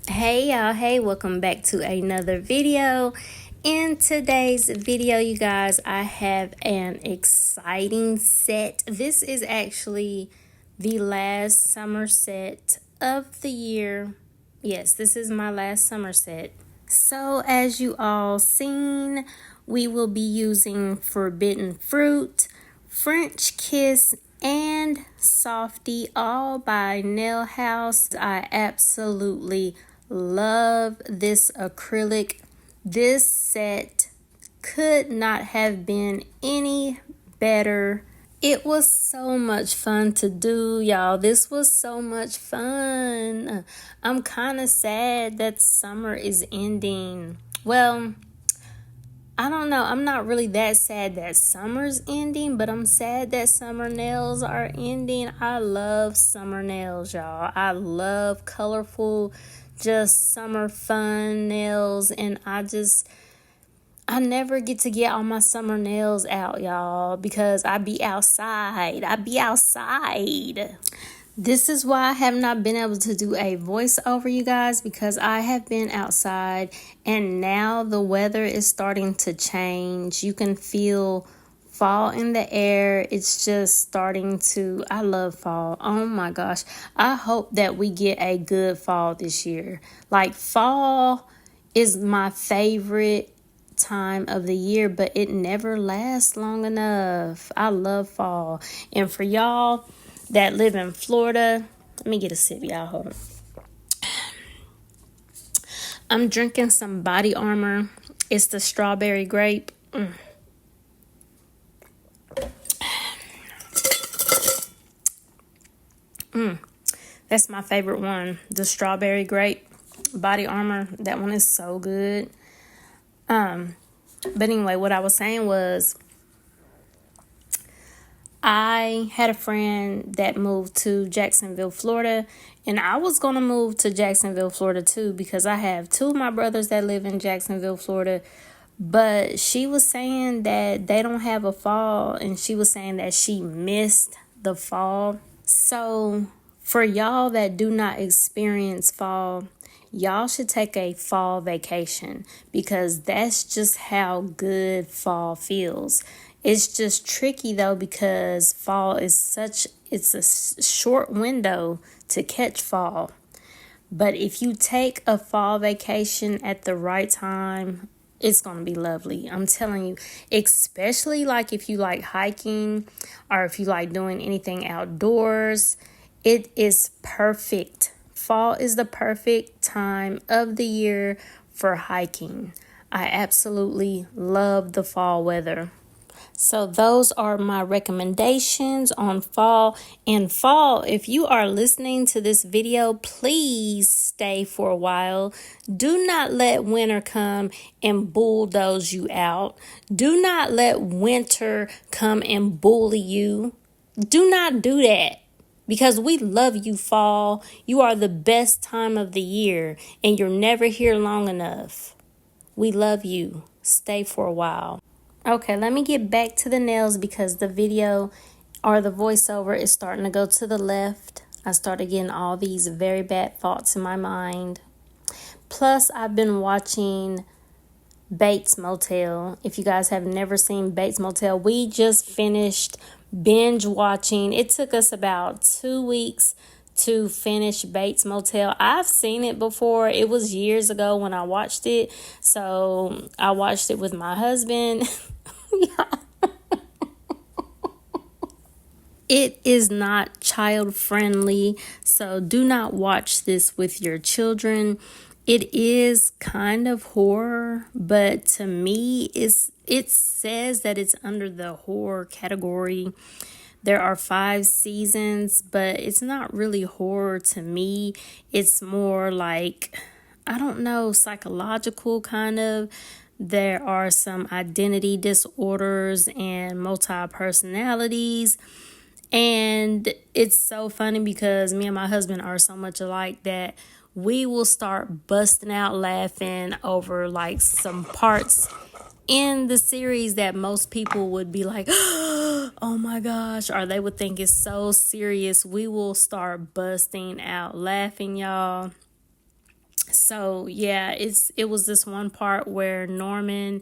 Hey y'all, hey, welcome back to another video. In today's video, you guys, I have an exciting set. This is actually the last summer set of the year. Yes, this is my last summer set. So as you all seen, we will be using Forbidden Fruit, French Kiss, and Softy, all by Nail House. I absolutely love this acrylic. This set could not have been any better. It was so much fun to do, y'all. This was so much fun. I'm kind of sad that summer is ending. Well, I don't know. I'm not really that sad that summer's ending, but I'm sad that summer nails are ending. I love summer nails, y'all. I love colorful, just summer fun nails, and I never get to get all my summer nails out, y'all, because I be outside. This is why I have not been able to do a voiceover, you guys, because I have been outside and now the weather is starting to change. You can feel fall in the air. It's just starting to, I love fall. Oh my gosh. I hope that we get a good fall this year. Like, fall is my favorite time of the year, but it never lasts long enough. I love fall. And for y'all that live in Florida, let me get a sip, y'all. Hold on. I'm drinking some Body Armor. It's the strawberry grape. That's my favorite one. The strawberry grape Body Armor. That one is so good. But anyway, what I was saying was, I had a friend that moved to Jacksonville, Florida, and I was going to move to Jacksonville, Florida too, because I have two of my brothers that live in Jacksonville, Florida. But she was saying that they don't have a fall, and she was saying that she missed the fall. So for y'all that do not experience fall, y'all should take a fall vacation, because that's just how good fall feels. It's just tricky though, because fall is it's a short window to catch fall. But if you take a fall vacation at the right time, it's going to be lovely. I'm telling you, especially like if you like hiking or if you like doing anything outdoors, it is perfect. Fall is the perfect time of the year for hiking. I absolutely love the fall weather. So those are my recommendations on fall. And fall, if you are listening to this video, please stay for a while. Do not let winter come and bulldoze you out. Do not let winter come and bully you. Do not do that. Because we love you, fall. You are the best time of the year, and you're never here long enough. We love you. Stay for a while. Okay, let me get back to the nails, because the video or the voiceover is starting to go to the left. I started getting all these very bad thoughts in my mind. Plus, I've been watching Bates Motel. If you guys have never seen Bates Motel, we just finished binge-watching. It took us about 2 weeks to finish Bates Motel. I've seen it before. It was years ago when I watched it. So I watched it with my husband. It is not child friendly, so do not watch this with your children. It is kind of horror, but to me, it says that it's under the horror category. There are 5 seasons, but it's not really horror to me. It's more like, I don't know, psychological kind of. There are some identity disorders and multi-personalities. And it's so funny because me and my husband are so much alike that we will start busting out laughing over like some parts in the series that most people would be like, oh my gosh, or they would think it's so serious. We will start busting out laughing, y'all. So yeah, it was this one part where Norman,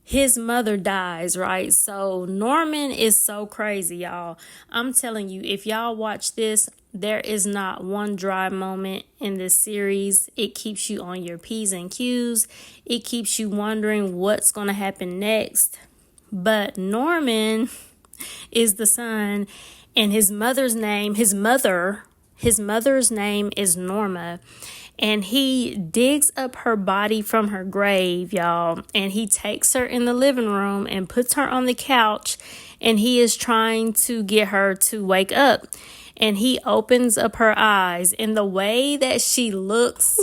his mother dies, right? So Norman is so crazy, y'all. I'm telling you, if y'all watch this, there is not one dry moment in this series. It keeps you on your P's and Q's. It keeps you wondering what's going to happen next. But Norman is the son, and his mother's name is Norma. And he digs up her body from her grave, y'all. And he takes her in the living room and puts her on the couch. And he is trying to get her to wake up. And he opens up her eyes. And the way that she looks,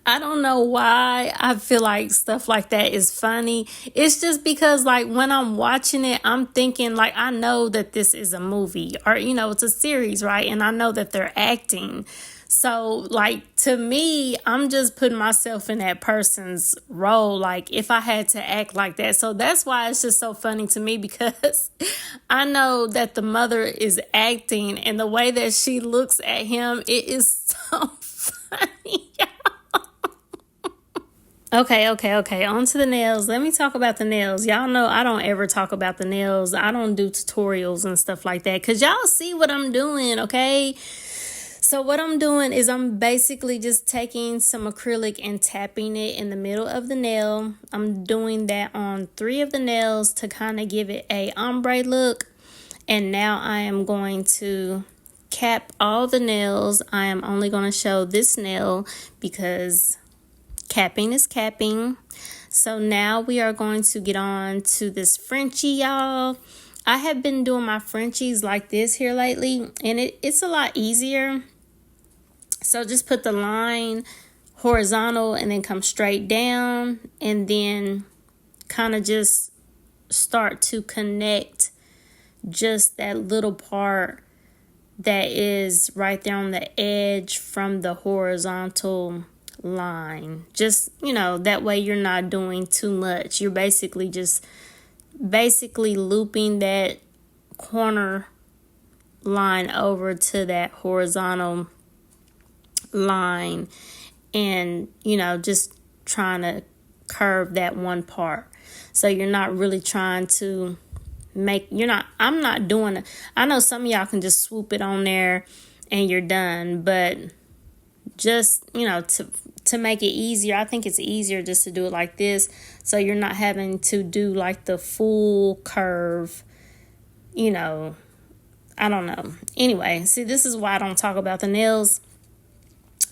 I don't know why I feel like stuff like that is funny. It's just because, like, when I'm watching it, I'm thinking, like, I know that this is a movie or, it's a series, right? And I know that they're acting. So, like, to me, I'm just putting myself in that person's role, like, if I had to act like that. So that's why it's just so funny to me, because I know that the mother is acting, and the way that she looks at him, it is so funny. Okay. On to the nails. Let me talk about the nails. Y'all know I don't ever talk about the nails. I don't do tutorials and stuff like that, because y'all see what I'm doing, okay? So what I'm doing is I'm basically just taking some acrylic and tapping it in the middle of the nail. I'm doing that on 3 of the nails to kind of give it a ombre look. And now I am going to cap all the nails. I am only going to show this nail because capping is capping. So now we are going to get on to this Frenchie, y'all. I have been doing my Frenchies like this here lately, and it's a lot easier. So just put the line horizontal and then come straight down, and then kind of just start to connect just that little part that is right there on the edge from the horizontal line. Just, that way you're not doing too much. You're basically looping that corner line over to that horizontal line, and just trying to curve that one part. So you're not really trying to I'm not doing it. I know some of y'all can just swoop it on there and you're done, but just, to make it easier, I think it's easier just to do it like this, so you're not having to do like the full curve, I don't know. Anyway, see, this is why I don't talk about the nails,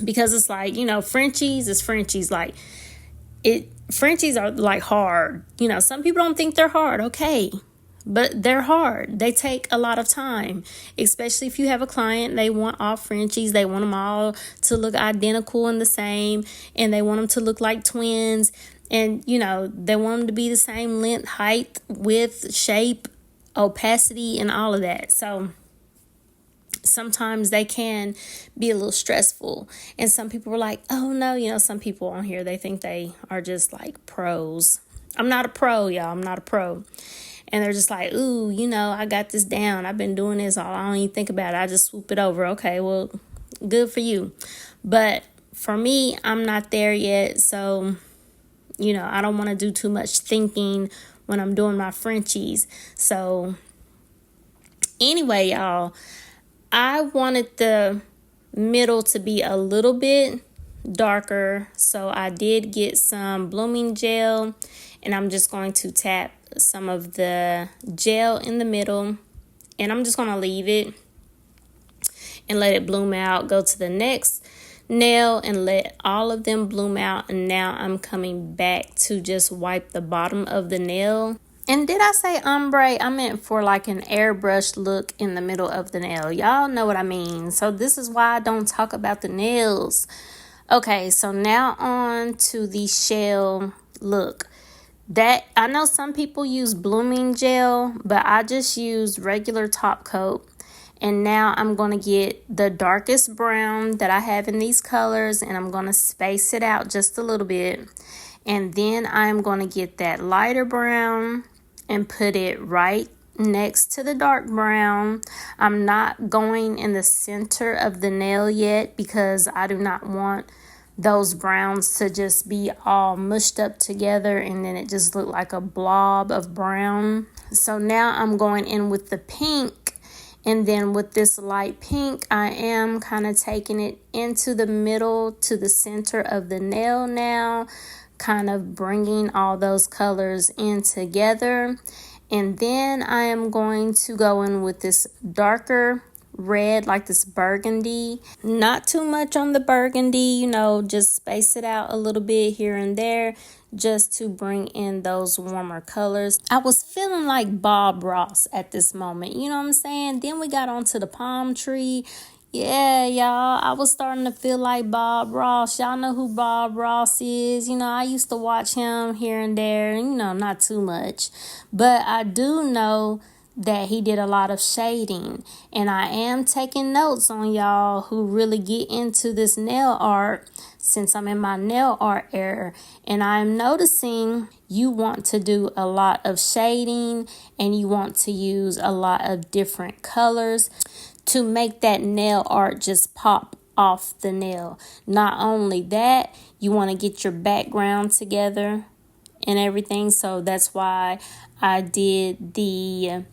because it's like, Frenchies is Frenchies. Like, Frenchies are like hard. Some people don't think they're hard, okay, but they're hard. They take a lot of time, especially if you have a client. They want all Frenchies. They want them all to look identical and the same, and they want them to look like twins, and they want them to be the same length, height, width, shape, opacity, and all of that. So sometimes they can be a little stressful, and some people are like, oh no, some people on here, they think they are just like pros. I'm not a pro, y'all. I'm not a pro. And they're just like, ooh, I got this down. I've been doing this all. I don't even think about it. I just swoop it over. Okay, well, good for you. But for me, I'm not there yet. So, I don't want to do too much thinking when I'm doing my Frenchies. So anyway, y'all, I wanted the middle to be a little bit darker. So I did get some blooming gel, and I'm just going to tap some of the gel in the middle, and I'm just going to leave it and let it bloom out. Go to the next nail and let all of them bloom out, and now I'm coming back to just wipe the bottom of the nail. And did I say ombre? I meant for like an airbrush look in the middle of the nail. Y'all know what I mean. So this is why I don't talk about the nails. Okay, so now on to the shell look. That I know some people use blooming gel, but I just use regular top coat. And now I'm going to get the darkest brown that I have in these colors, and I'm going to space it out just a little bit. And then I'm going to get that lighter brown and put it right next to the dark brown. I'm not going in the center of the nail yet because I do not want those browns to just be all mushed up together and then it just look like a blob of brown. So now I'm going in with the pink, and then with this light pink I am kind of taking it into the middle to the center of the nail now, kind of bringing all those colors in together. And then I am going to go in with this darker red, like this burgundy. Not too much on the burgundy, just space it out a little bit here and there just to bring in those warmer colors. I was feeling like Bob Ross at this moment, you know what I'm saying? Then we got onto the palm tree. Yeah, y'all, I was starting to feel like Bob Ross. Y'all know who Bob Ross is. I used to watch him here and there, not too much. But I do know that he did a lot of shading. And I am taking notes on y'all who really get into this nail art, since I'm in my nail art era. And I'm noticing you want to do a lot of shading and you want to use a lot of different colors to make that nail art just pop off the nail. Not only that, you want to get your background together and everything. So that's why I did the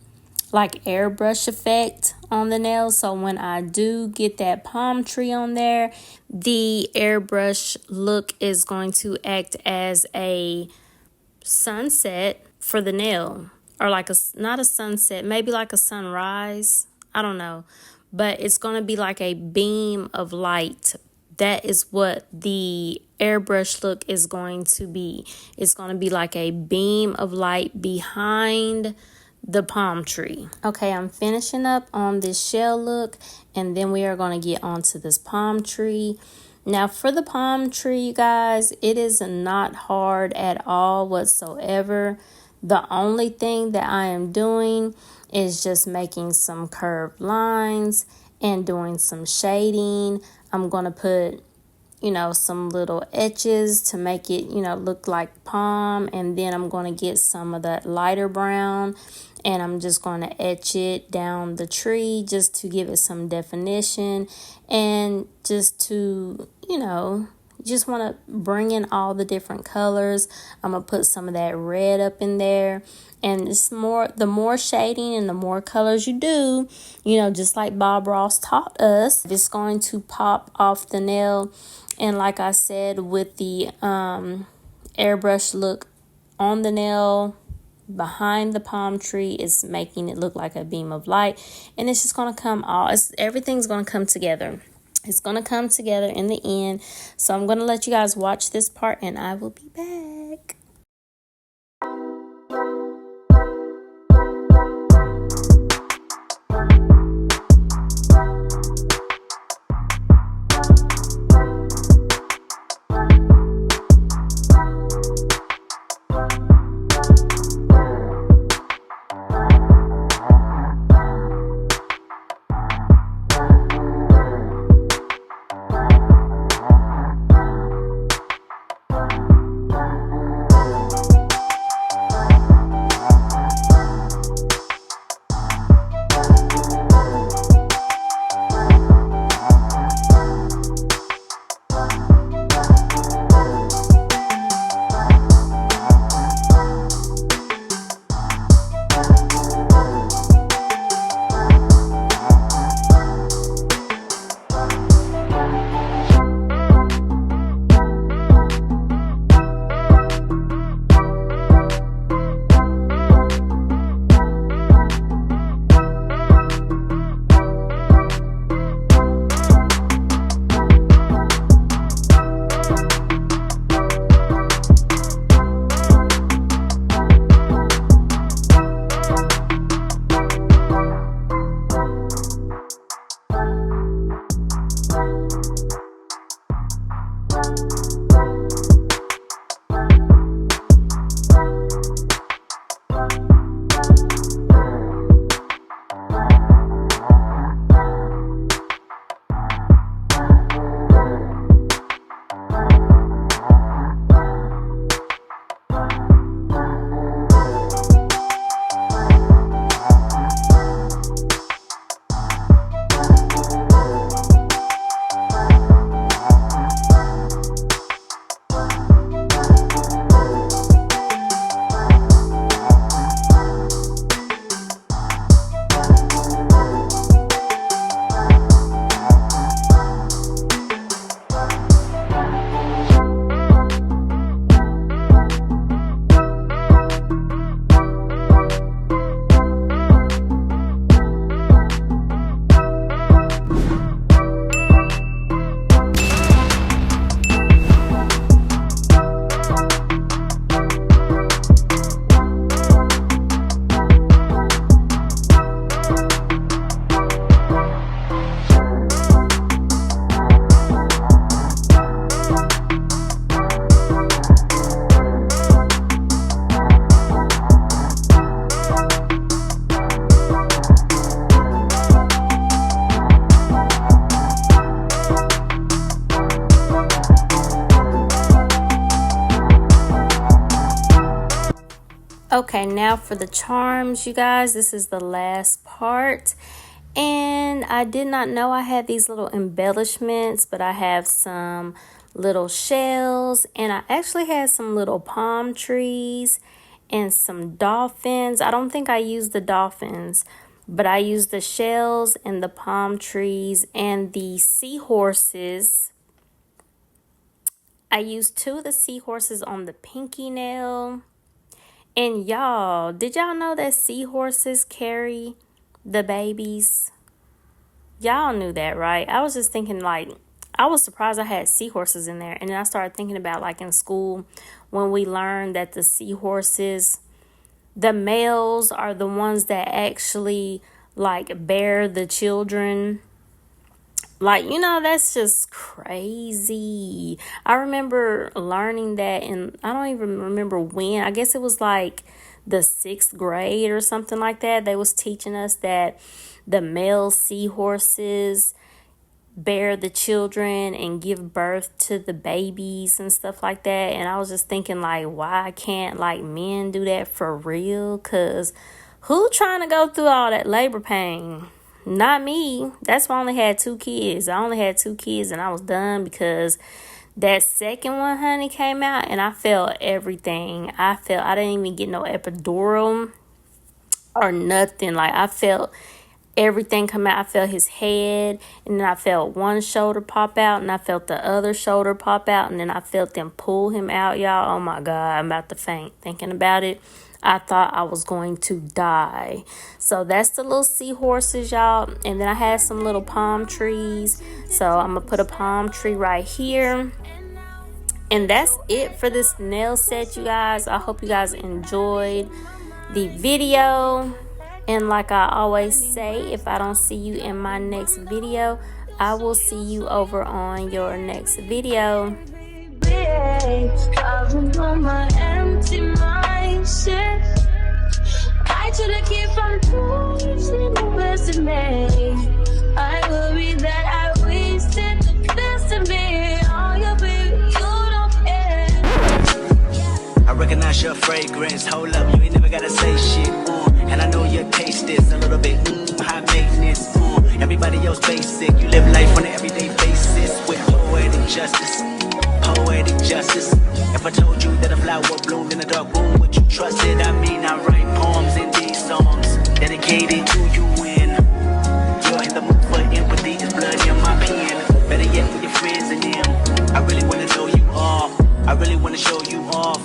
airbrush effect on the nail. So when I do get that palm tree on there, the airbrush look is going to act as a sunset for the nail, or not a sunset, maybe like a sunrise. I don't know, but it's going to be like a beam of light. That is what the airbrush look is going to be. It's going to be like a beam of light behind the palm tree. Okay, I'm finishing up on this shell look, and then we are going to get onto this palm tree. Now for the palm tree, you guys, it is not hard at all whatsoever. The only thing that I am doing is just making some curved lines and doing some shading. I'm going to put some little etches to make it, look like palm. And then I'm going to get some of that lighter brown and I'm just going to etch it down the tree just to give it some definition and just to, just want to bring in all the different colors. I'm going to put some of that red up in there. And the more shading and the more colors you do, just like Bob Ross taught us, it's going to pop off the nail. And like I said, with the airbrush look on the nail behind the palm tree, is making it look like a beam of light. And it's just going to come everything's going to come together. It's going to come together in the end. So I'm going to let you guys watch this part and I will be back. Okay, now for the charms, you guys. This is the last part. And I did not know I had these little embellishments, but I have some little shells, and I actually had some little palm trees and some dolphins. I don't think I used the dolphins, but I used the shells and the palm trees and the seahorses. I used 2 of the seahorses on the pinky nail. And y'all, did y'all know that seahorses carry the babies? Y'all knew that, right? I was just thinking, like, I was surprised I had seahorses in there. And then I started thinking about, like, in school when we learned that the seahorses, the males are the ones that actually, like, bear the children. Like, that's just crazy. I remember learning that, and I don't even remember when. I guess it was like the 6th grade or something like that. They was teaching us that the male seahorses bear the children and give birth to the babies and stuff like that. And I was just thinking, like, why can't, like, men do that for real? Because who trying to go through all that labor pain? Not me. That's why I only had 2 kids. I only had 2 kids and I was done, because that second one, honey, came out and I felt everything. I didn't even get no epidural or nothing. Like, I felt everything come out. I felt his head, and then I felt one shoulder pop out, and I felt the other shoulder pop out, and then I felt them pull him out, y'all. Oh my God, I'm about to faint thinking about it. I thought I was going to die. So that's the little seahorses, y'all. And then I had some little palm trees. So I'm going to put a palm tree right here. And that's it for this nail set, you guys. I hope you guys enjoyed the video. And like I always say, if I don't see you in my next video, I will see you over on your next video. I try to keep from losing the best of me. I worry that I wasted the best of me. Oh, yeah, baby, you don't care. I recognize your fragrance. Hold up, you ain't never gotta say shit. And I know your taste is a little bit high maintenance. Everybody else basic. You live life on an everyday basis with poetic justice. Poetic justice. If I told you that a flower bloomed in a dark room, would you trust it? I mean, I write poems in these songs dedicated to you when you're in the mood for empathy. It's blood in my pen. Better yet, with your friends and them. I really wanna know you all. I really wanna show you off.